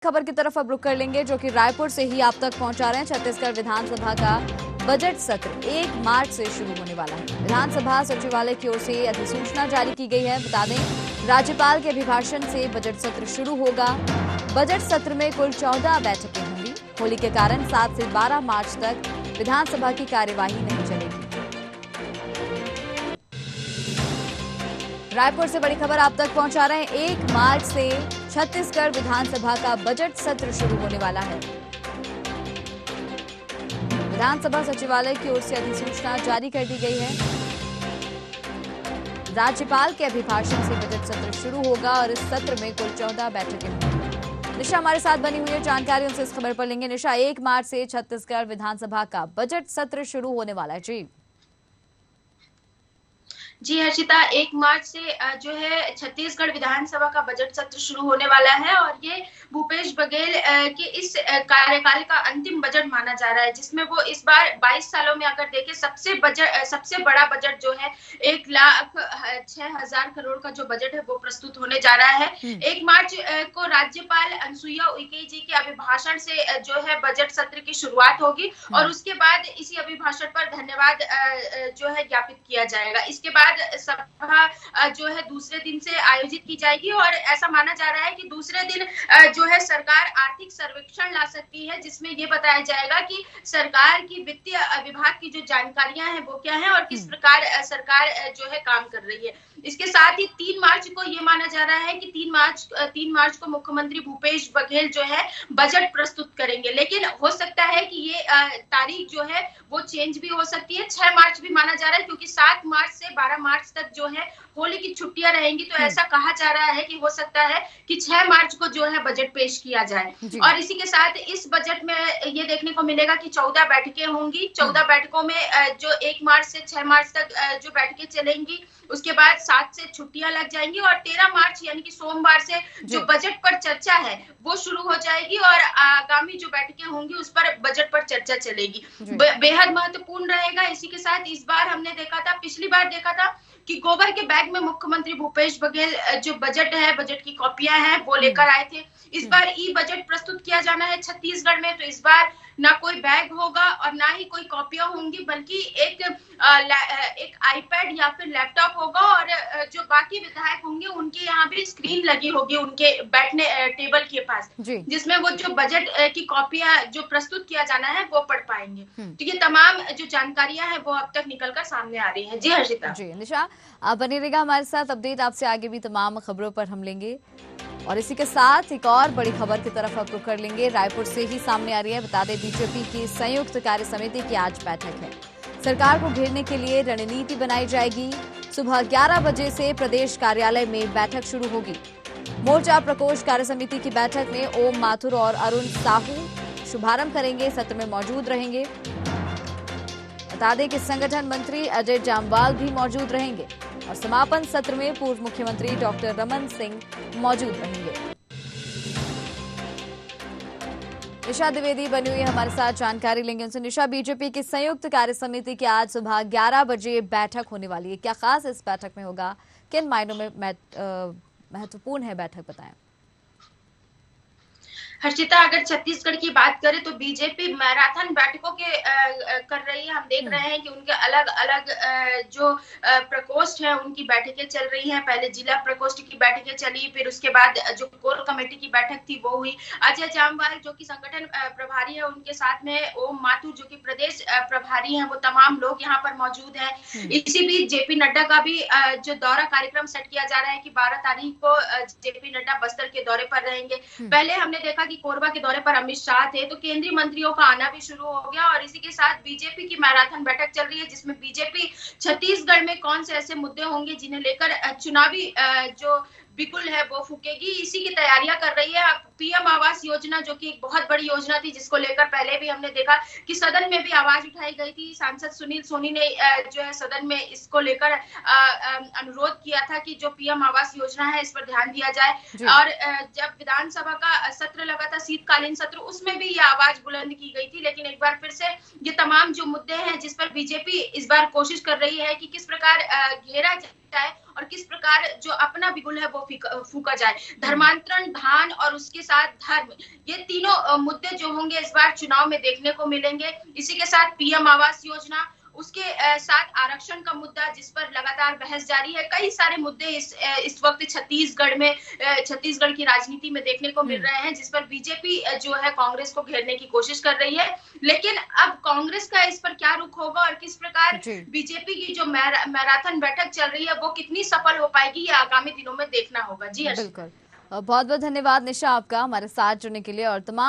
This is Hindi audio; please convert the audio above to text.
खबर की तरफ अब रुक कर लेंगे, जो कि रायपुर से ही आप तक पहुंचा रहे हैं। छत्तीसगढ़ विधानसभा का बजट सत्र 1 मार्च से शुरू होने वाला है। विधानसभा सचिवालय की ओर से अधिसूचना जारी की गई है। बता दें, राज्यपाल के अभिभाषण से बजट सत्र शुरू होगा। बजट सत्र में कुल 14 बैठकें होंगी। होली के कारण 7 से 12 मार्च तक विधानसभा की कार्यवाही नहीं चलेगी। रायपुर से बड़ी खबर आप तक पहुंचा रहे हैं। 1 मार्च से छत्तीसगढ़ विधानसभा का बजट सत्र शुरू होने वाला है। विधानसभा सचिवालय की ओर से अधिसूचना जारी कर दी गई है। राज्यपाल के अभिभाषण से बजट सत्र शुरू होगा और इस सत्र में कुल 14 बैठकें होंगी। निशा हमारे साथ बनी हुई है, जानकारी उनसे इस खबर पर लेंगे। निशा, 1 मार्च से छत्तीसगढ़ विधानसभा का बजट सत्र शुरू होने वाला है। जी हर्षिता, 1 मार्च से जो है छत्तीसगढ़ विधानसभा का बजट सत्र शुरू होने वाला है और ये भूपेश बघेल के इस कार्यकाल का अंतिम बजट माना जा रहा है, जिसमें वो इस बार 22 सालों में अगर देखें सबसे बड़ा बजट जो है 1,06,000 करोड़ का जो बजट है वो प्रस्तुत होने जा रहा है। 1 मार्च को राज्यपाल अनुसुईया उइके जी के अभिभाषण से जो है बजट सत्र की शुरुआत होगी और उसके बाद इसी अभिभाषण पर धन्यवाद जो है ज्ञापित किया जाएगा। इसके बाद सभा जो है दूसरे दिन से आयोजित की जाएगी और ऐसा माना जा रहा है कि दूसरे दिन जो है सरकार आर्थिक सर्वेक्षण ला सकती है, जिसमें ये बताया जाएगा कि सरकार की वित्तीय विभाग की जो जानकारियां हैं वो क्या है और किस प्रकार सरकार जो है काम कर रही है। इसके साथ ही 3 मार्च को ये माना जा रहा है कि 3 मार्च को मुख्यमंत्री भूपेश बघेल जो है बजट प्रस्तुत करेंगे, लेकिन हो सकता है कि ये तारीख जो है वो चेंज भी हो सकती है। 6 मार्च भी माना जा रहा है क्योंकि 7 मार्च से 12 मार्च तक जो है होली की छुट्टियां रहेंगी, तो ऐसा कहा जा रहा है कि हो सकता है कि 6 मार्च को जो है बजट पेश किया जाए। और इसी के साथ इस बजट में ये देखने को मिलेगा कि 14 बैठकें होंगी। 14 बैठकों में जो 1 मार्च से 6 मार्च तक जो बैठकें चलेंगी, उसके बाद 7 से छुट्टियां लग जाएंगी और 13 मार्च यानी कि सोमवार से जो बजट पर चर्चा है वो शुरू हो जाएगी और आगामी जो बैठकें होंगी उस पर बजट पर चर्चा चलेगी। बेहद महत्वपूर्ण रहेगा। इसी के साथ इस बार हमने देखा था, पिछली बार देखा था कि गोबर के बैग में मुख्यमंत्री भूपेश बघेल जो बजट है, बजट की कॉपियां हैं वो लेकर आए थे। इस बार ई बजट प्रस्तुत किया जाना है छत्तीसगढ़ में, तो इस बार ना कोई बैग होगा और ना ही कोई कॉपियां होंगी, बल्कि एक आईपैड या फिर लैपटॉप होगा और जो बाकी विधायक होंगे उनके यहाँ भी स्क्रीन लगी होगी उनके बैठने टेबल के पास, जिसमें वो जो बजट की कॉपियां जो प्रस्तुत किया जाना है वो पढ़ पाएंगे। तो ये तमाम जो जानकारियां हैं वो अब तक निकलकर सामने आ रही हैं। जी हर्षिता। जी निशा, आप बने रहिएगा हमारे साथ। अपडेट आपसे आगे भी तमाम खबरों पर हम लेंगे और इसी के साथ एक और बड़ी खबर की तरफ अब रुक कर लेंगे। रायपुर से ही सामने आ रही है। बता दें, बीजेपी की संयुक्त कार्य समिति की आज बैठक है। सरकार को घेरने के लिए रणनीति बनाई जाएगी। सुबह 11 बजे से प्रदेश कार्यालय में बैठक शुरू होगी। मोर्चा प्रकोष्ठ कार्य समिति की बैठक में ओम माथुर और अरुण साहू शुभारंभ करेंगे, सत्र में मौजूद रहेंगे। बता दें कि संगठन मंत्री अजय जामवाल भी मौजूद रहेंगे और समापन सत्र में पूर्व मुख्यमंत्री डॉक्टर रमन सिंह मौजूद रहेंगे। निशा द्विवेदी बनी हुई है हमारे साथ, जानकारी लेंगे उनसे। निशा, बीजेपी की संयुक्त कार्य समिति की आज सुबह 11 बजे बैठक होने वाली है। क्या खास इस बैठक में होगा, किन मायनों में महत्वपूर्ण है बैठक, बताएं। हर्षिता, अगर छत्तीसगढ़ की बात करें तो बीजेपी मैराथन बैठकों के कर रही है। हम देख रहे हैं कि उनके अलग अलग जो प्रकोष्ठ है उनकी बैठकें चल रही हैं। पहले जिला प्रकोष्ठ की बैठकें चली, फिर उसके बाद जो कोर कमेटी की बैठक थी वो हुई। अजय जामवाल जो कि संगठन प्रभारी है, उनके साथ में ओम माथुर जो कि प्रदेश प्रभारी है, वो तमाम लोग यहाँ पर मौजूद है। इसी बीच जेपी नड्डा का भी जो दौरा कार्यक्रम सेट किया जा रहा है कि 12 तारीख को जेपी नड्डा बस्तर के दौरे पर रहेंगे। पहले हमने देखा कि कोरबा के दौरे पर अमित शाह थे, तो केंद्रीय मंत्रियों का आना भी शुरू हो गया और इसी के साथ बीजेपी की मैराथन बैठक चल रही है, जिसमें बीजेपी छत्तीसगढ़ में कौन से ऐसे मुद्दे होंगे जिन्हें लेकर चुनावी जो बिगुल है वो फूकेगी, इसी की तैयारियां कर रही है। पीएम आवास योजना जो कि एक बहुत बड़ी योजना थी, जिसको लेकर पहले भी हमने देखा कि सदन में भी आवाज उठाई गई थी। सांसद सुनील सोनी ने जो है सदन में इसको लेकर अनुरोध किया था कि जो पीएम आवास योजना है इस पर ध्यान दिया जाए। और जब विधानसभा का सत्र लगा था, शीतकालीन सत्र, उसमें भी ये आवाज बुलंद की गई थी। लेकिन एक बार फिर से ये तमाम जो मुद्दे हैं जिस पर बीजेपी इस बार कोशिश कर रही है कि किस प्रकार घेरा जाए और किस प्रकार जो अपना बिगुल है वो फूका जाए। धर्मांतरण, धान और उसके साथ धर्म, ये तीनों मुद्दे जो होंगे इस बार चुनाव में देखने को मिलेंगे। इसी के साथ पीएम आवास योजना, उसके साथ आरक्षण का मुद्दा जिस पर लगातार बहस जारी है। कई सारे मुद्दे इस वक्त छत्तीसगढ़ की राजनीति में देखने को मिल रहे हैं, जिस पर बीजेपी जो है कांग्रेस को घेरने की कोशिश कर रही है। लेकिन अब कांग्रेस का इस पर क्या रुख होगा और किस प्रकार बीजेपी की जो मैराथन बैठक चल रही है वो कितनी सफल हो पाएगी, ये आगामी दिनों में देखना होगा। जी बिल्कुल, बहुत बहुत धन्यवाद निशा आपका हमारे साथ जुड़ने के लिए और तमाम